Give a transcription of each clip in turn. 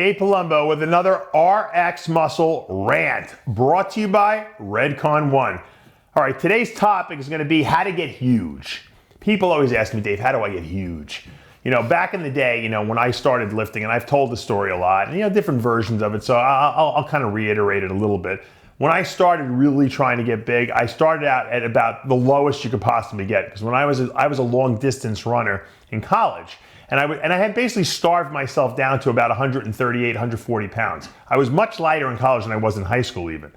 Dave Palumbo with another RxMuscle rant brought to you by Redcon One. All right, today's topic is going to be how to get huge. People always ask me, Dave, how do I get huge? You know, back in the day, when I started lifting, and I've told the story a lot, and different versions of it, so I'll kind of reiterate it a little bit. When I started really trying to get big, I started out at about the lowest you could possibly get, because when I was a long distance runner in college, and I had basically starved myself down to about 138, 140 pounds. I was much lighter in college than I was in high school even.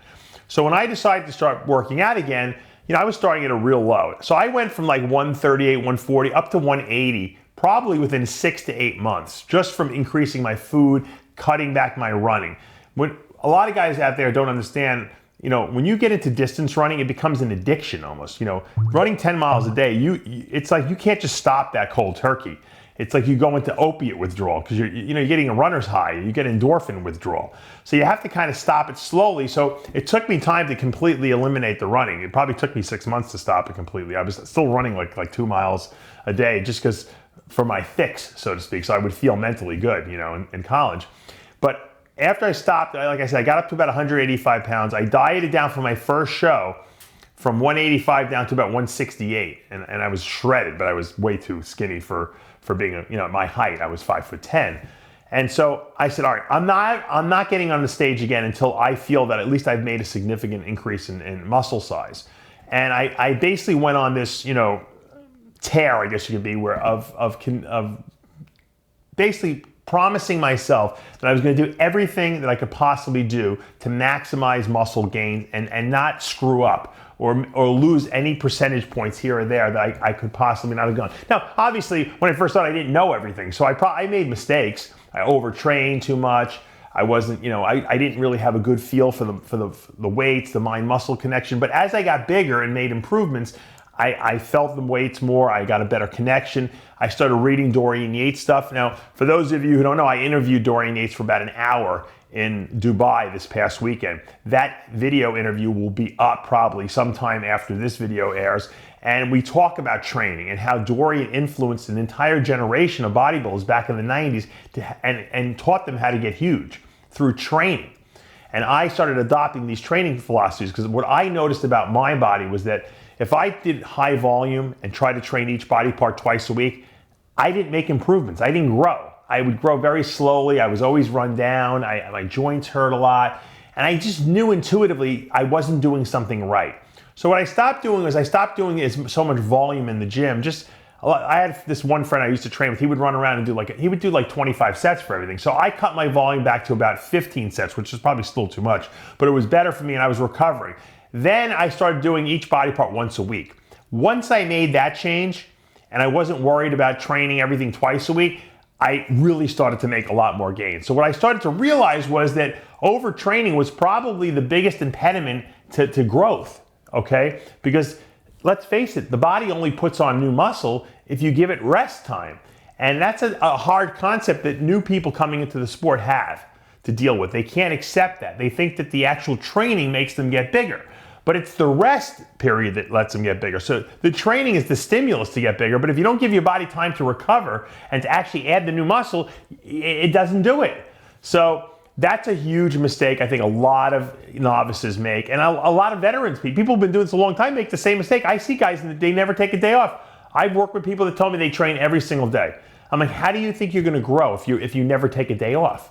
So when I decided to start working out again, I was starting at a real low. So I went from like 138, 140 up to 180, probably within 6 to 8 months, just from increasing my food, cutting back my running. When a lot of guys out there don't understand, when you get into distance running, it becomes an addiction almost. Running 10 miles a day, it's like you can't just stop that cold turkey. It's like you go into opiate withdrawal because you're getting a runner's high. You get endorphin withdrawal. So you have to kind of stop it slowly. So it took me time to completely eliminate the running. It probably took me 6 months to stop it completely. I was still running like 2 miles a day just because for my fix, so to speak. So I would feel mentally good, in college. But after I stopped, like I said, I got up to about 185 pounds. I dieted down for my first show from 185 down to about 168. And I was shredded, but I was way too skinny for being, at my height. I was 5'10". And so I said, all right, I'm not getting on the stage again until I feel that at least I've made a significant increase in muscle size. And I basically went on this, tear, I guess you could be, of basically promising myself that I was going to do everything that I could possibly do to maximize muscle gains and not screw up or lose any percentage points here or there that I could possibly not have done. Now, obviously, when I first started, I didn't know everything, so I made mistakes. I overtrained too much. I wasn't, I didn't really have a good feel for the weights, the mind-muscle connection. But as I got bigger and made improvements, I felt the weights more. I got a better connection. I started reading Dorian Yates stuff. Now, for those of you who don't know, I interviewed Dorian Yates for about an hour in Dubai this past weekend. That video interview will be up probably sometime after this video airs. And we talk about training and how Dorian influenced an entire generation of bodybuilders back in the 90s and taught them how to get huge through training. And I started adopting these training philosophies because what I noticed about my body was that if I did high volume and tried to train each body part twice a week, I didn't make improvements. I didn't grow. I would grow very slowly. I was always run down. My joints hurt a lot. And I just knew intuitively I wasn't doing something right. So what I stopped doing is so much volume in the gym. I had this one friend I used to train with. He would run around and he would do like 25 sets for everything. So I cut my volume back to about 15 sets, which is probably still too much, but it was better for me and I was recovering. Then I started doing each body part once a week. Once I made that change and I wasn't worried about training everything twice a week, I really started to make a lot more gains. So what I started to realize was that overtraining was probably the biggest impediment to growth, okay? Because let's face it, the body only puts on new muscle if you give it rest time. And that's a hard concept that new people coming into the sport have to deal with. They can't accept that. They think that the actual training makes them get bigger. But it's the rest period that lets them get bigger. So the training is the stimulus to get bigger, but if you don't give your body time to recover and to actually add the new muscle, it doesn't do it. So that's a huge mistake I think a lot of novices make, and a lot of veterans, people who've been doing this a long time, make the same mistake. I see guys and they never take a day off. I've worked with people that tell me they train every single day. I'm like, how do you think you're gonna grow if you never take a day off?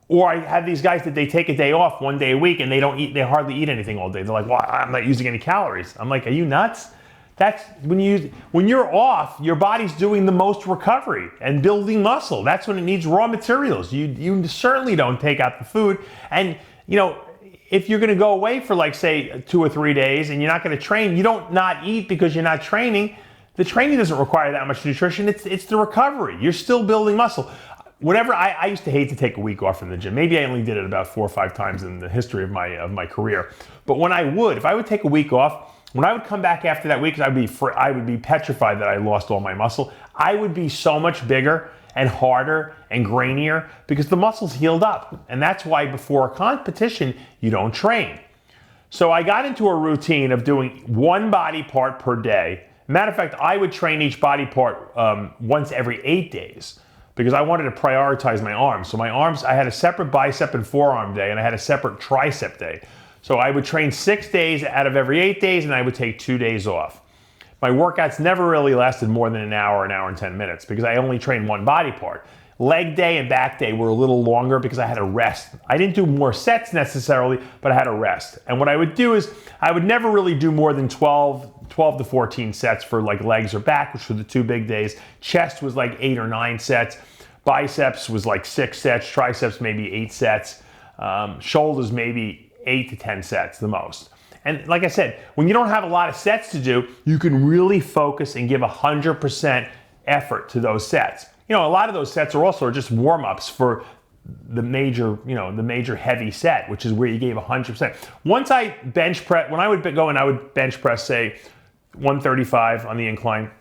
Or I have these guys that they take a day off 1 day a week and they hardly eat anything all day. They're like, well, I'm not using any calories. I'm like, are you nuts? That's when you're off, your body's doing the most recovery and building muscle. That's when it needs raw materials. You certainly don't take out the food. And if you're gonna go away for like say 2 or 3 days and you're not gonna train, you don't not eat because you're not training. The training doesn't require that much nutrition. It's the recovery. You're still building muscle. I used to hate to take a week off from the gym. Maybe I only did it about 4 or 5 times in the history of my career. But if I would take a week off, when I would come back after that week, I would be petrified that I lost all my muscle. I would be so much bigger and harder and grainier because the muscles healed up. And that's why before a competition, you don't train. So I got into a routine of doing one body part per day. Matter of fact, I would train each body part once every 8 days. because I wanted to prioritize my arms. So my arms, I had a separate bicep and forearm day, and I had a separate tricep day. So I would train 6 days out of every 8 days, and I would take 2 days off. My workouts never really lasted more than an hour and 10 minutes, because I only trained one body part. Leg day and back day were a little longer because I had to rest. I didn't do more sets necessarily, but I had to rest. And what I would do is, I would never really do more than 12 to 14 sets for like legs or back, which were the 2 big days. Chest was like 8 or 9 sets. Biceps was like 6 sets. Triceps maybe 8 sets. Shoulders maybe 8 to 10 sets the most. And like I said, when you don't have a lot of sets to do, you can really focus and give 100% effort to those sets. You know, a lot of those sets are also just warm-ups for the major, the major heavy set, which is where you gave 100%. Once I bench press, when I would go and I would bench press, say, 135 on the incline,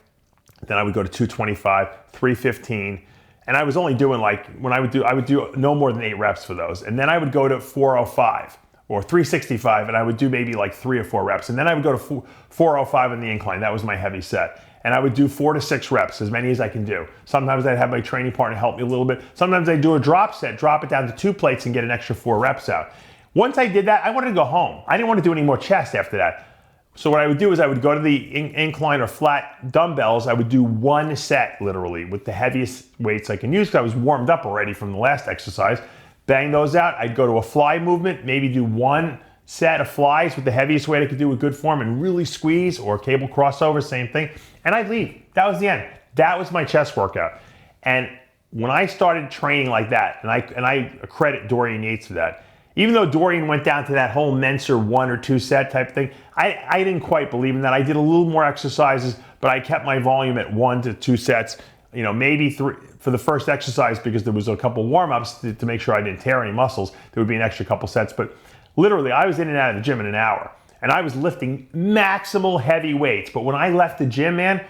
then I would go to 225, 315, and I was only doing like, I would do no more than 8 reps for those. And then I would go to 405 or 365, and I would do maybe like 3 or 4 reps. And then I would go to 405 on the incline. That was my heavy set. And I would do 4 to 6 reps, as many as I can do. Sometimes I'd have my training partner help me a little bit. Sometimes I'd do a drop set, drop it down to 2 plates and get an extra 4 reps out. Once I did that, I wanted to go home. I didn't want to do any more chest after that. So what I would do is I would go to the incline or flat dumbbells. I would do 1 set, literally, with the heaviest weights I can use, because I was warmed up already from the last exercise. Bang those out. I'd go to a fly movement, maybe do 1 set of flies with the heaviest weight I could do with good form and really squeeze, or cable crossover, same thing. And I'd leave. That was the end. That was my chest workout. And when I started training like that, and I credit Dorian Yates for that, even though Dorian went down to that whole Menser 1 or 2 set type thing, I didn't quite believe in that. I did a little more exercises, but I kept my volume at 1 to 2 sets, maybe 3 for the first exercise, because there was a couple warm-ups to make sure I didn't tear any muscles. There would be an extra couple sets, but literally I was in and out of the gym in an hour. And I was lifting maximal heavy weights. But when I left the gym, man,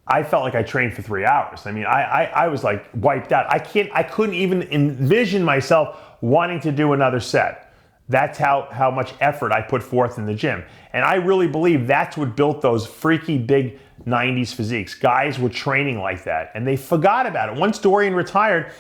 I felt like I trained for 3 hours. I mean, I was like wiped out. I couldn't even envision myself wanting to do another set. That's how much effort I put forth in the gym. And I really believe that's what built those freaky big 90s physiques. Guys were training like that, and they forgot about it. Once Dorian retired,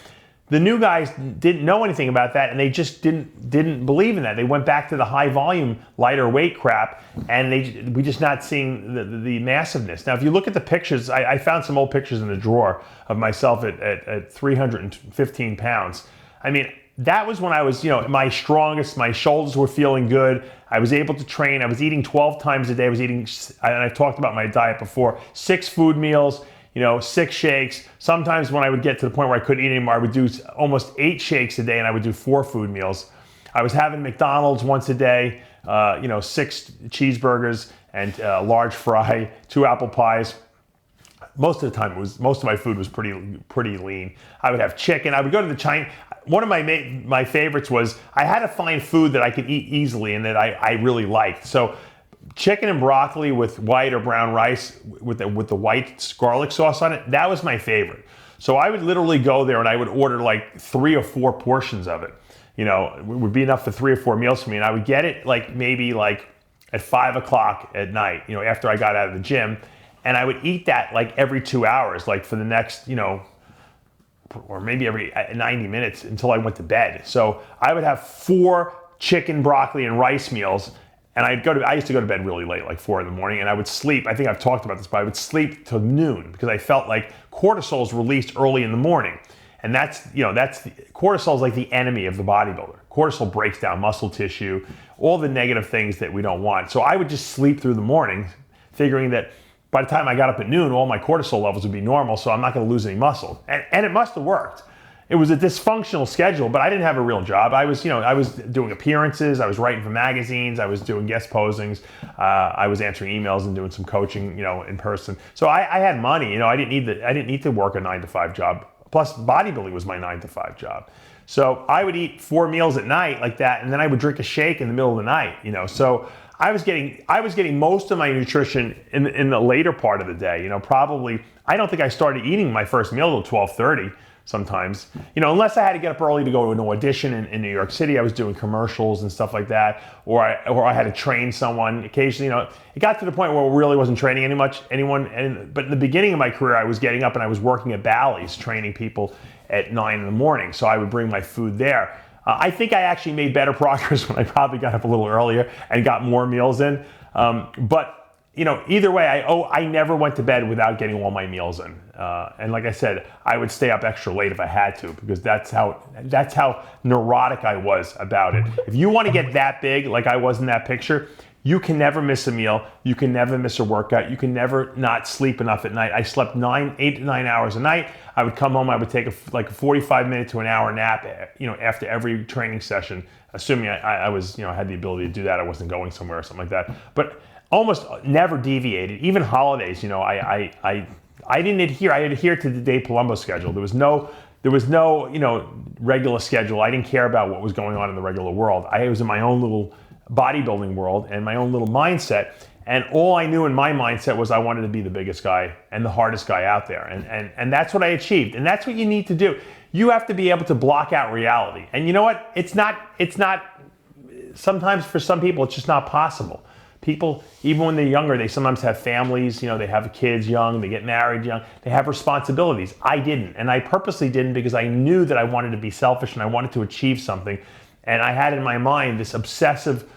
the new guys didn't know anything about that, and they just didn't believe in that. They went back to the high volume, lighter weight crap, and we just not seeing the massiveness. Now, if you look at the pictures, I found some old pictures in the drawer of myself at 315 pounds. I mean, that was when I was, my strongest. My shoulders were feeling good. I was able to train. I was eating 12 times a day. I was eating, and I've talked about my diet before, 6 food meals, 6 shakes. Sometimes when I would get to the point where I couldn't eat anymore, I would do almost 8 shakes a day, and I would do 4 food meals. I was having McDonald's once a day, 6 cheeseburgers and a large fry, 2 apple pies. Most of the time, most of my food was pretty lean. I would have chicken. I would go to the China. One of my favorites was, I had to find food that I could eat easily and that I really liked. So chicken and broccoli with white or brown rice with the white garlic sauce on it, that was my favorite. So I would literally go there and I would order like 3 or 4 portions of it. It would be enough for 3 or 4 meals for me. And I would get it maybe at 5 o'clock at night, after I got out of the gym. And I would eat that every 2 hours, for the next, or maybe every 90 minutes until I went to bed. So I would have 4 chicken, broccoli, and rice meals. And I used to go to bed really late, like 4 in the morning, and I would sleep. I think I've talked about this, but I would sleep till noon because I felt like cortisol is released early in the morning. And cortisol is like the enemy of the bodybuilder. Cortisol breaks down muscle tissue, all the negative things that we don't want. So I would just sleep through the morning, figuring that by the time I got up at noon, all my cortisol levels would be normal, so I'm not going to lose any muscle. And it must have worked. It was a dysfunctional schedule, but I didn't have a real job. I was doing appearances, I was writing for magazines, I was doing guest postings, I was answering emails and doing some coaching, in person. So I had money, I didn't need to work a 9-to-5 job. Plus, bodybuilding was my 9-to-5 job. So I would eat 4 meals at night like that, and then I would drink a shake in the middle of the night, So I was getting most of my nutrition in the later part of the day. Probably, I don't think I started eating my first meal till 12:30. sometimes. You know, unless I had to get up early to go to an audition in New York City, I was doing commercials and stuff like that, or I had to train someone occasionally. You know, it got to the point where I really wasn't training anyone. But in the beginning of my career, I was getting up and I was working at Bally's, training people at 9 in the morning. So I would bring my food there. I think I actually made better progress when I probably got up a little earlier and got more meals in. But you know, either way, I never went to bed without getting all my meals in. And like I said, I would stay up extra late if I had to, because that's how neurotic I was about it. If you want to get that big, like I was in that picture, you can never miss a meal. You can never miss a workout. You can never not sleep enough at night. I slept 8 to 9 hours a night. I would come home. I would take a 45-minute to an hour nap, you know, after every training session, assuming I was, you know, had the ability to do that. I wasn't going somewhere or something like that. But almost never deviated. Even holidays, you know, I didn't adhere. I adhered to the Dave Palumbo schedule. There was no, you know, regular schedule. I didn't care about what was going on in the regular world. I was in my own little bodybuilding world and my own little mindset. And all I knew in my mindset was I wanted to be the biggest guy and the hardest guy out there. And that's what I achieved. And that's what you need to do. You have to be able to block out reality. And you know what? It's not, sometimes for some people, it's just not possible. People, even when they're younger, they sometimes have families, you know, they have kids young, they get married young, they have responsibilities. I didn't, and I purposely didn't, because I knew that I wanted to be selfish and I wanted to achieve something. And I had in my mind this obsessive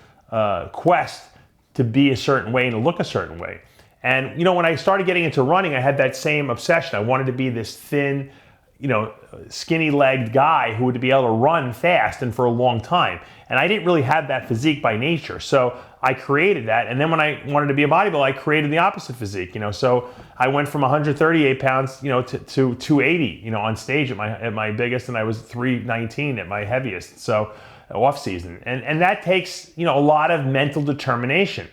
quest to be a certain way and to look a certain way. And, you know, when I started getting into running, I had that same obsession. I wanted to be this thin, you know, skinny-legged guy who would be able to run fast and for a long time. And I didn't really have that physique by nature. So I created that. And then when I wanted to be a bodybuilder, I created the opposite physique, you know. So I went from 138 pounds, you know, to 280, you know, on stage at my biggest, and I was 319 at my heaviest. So off season. And that takes, you know, a lot of mental determination.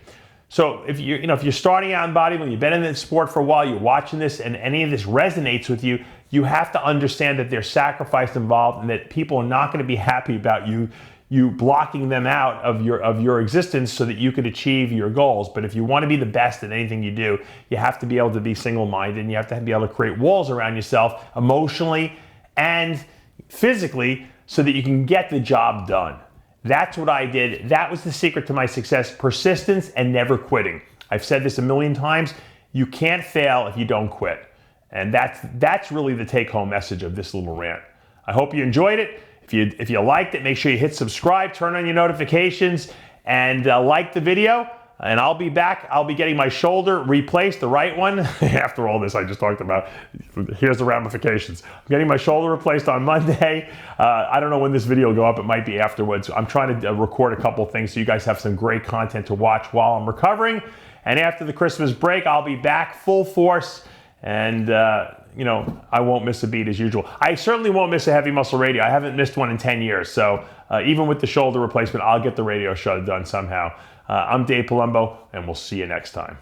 So if you're starting out in bodybuilding, you've been in the sport for a while, you're watching this and any of this resonates with you, you have to understand that there's sacrifice involved and that people are not going to be happy about you blocking them out of your existence so that you could achieve your goals. But if you want to be the best at anything you do, you have to be able to be single-minded, and you have to be able to create walls around yourself emotionally and physically so that you can get the job done. That's what I did. That was the secret to my success: persistence and never quitting. I've said this a million times. You can't fail if you don't quit. And that's really the take-home message of this little rant. I hope you enjoyed it. If you liked it, make sure you hit subscribe, turn on your notifications, and like the video. And I'll be back. I'll be getting my shoulder replaced, the right one. After all this I just talked about, here's the ramifications. I'm getting my shoulder replaced on Monday. I don't know when this video will go up. It might be afterwards. I'm trying to record a couple of things so you guys have some great content to watch while I'm recovering. And after the Christmas break, I'll be back full force. And, you know, I won't miss a beat as usual. I certainly won't miss a Heavy Muscle Radio. I haven't missed one in 10 years. So even with the shoulder replacement, I'll get the radio show done somehow. I'm Dave Palumbo, and we'll see you next time.